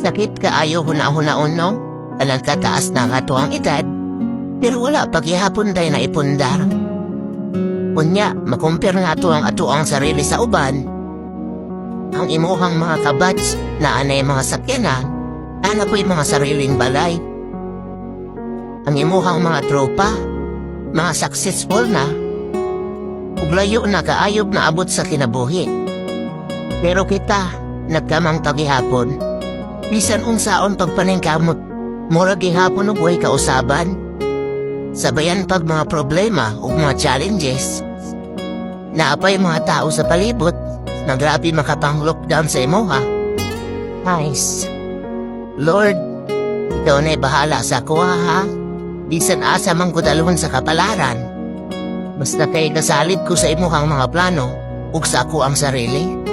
Sakit kaayo huna-hunaon no? Alang tataas na nga to ang edad. Pero wala paghihapon day na ipundar. Unya, makumpir nga to ang ato ang sarili sa uban. Ang imuhang mga kabats na anay mga sakyanan, ana po'y mga sariling balay. Ang imuhang mga tropa, mga successful na, uglayo na kaayob na abot sa kinabuhi. Pero kita, nagkamang paghihapon, bisan unsaon pagpaningkamot, mura gihapon og way kausaban. Sabayan pag mga problema o mga challenges. Naapay mga tao sa palibot, na grabe makapang-lockdown sa imoha. Nice. Lord, ikaw na'y bahala sa kuha ha. Bisan asa mang kudalhon sa kapalaran. Basta kay kasalit ko sa imuhang mga plano, ug sa ako ang sarili.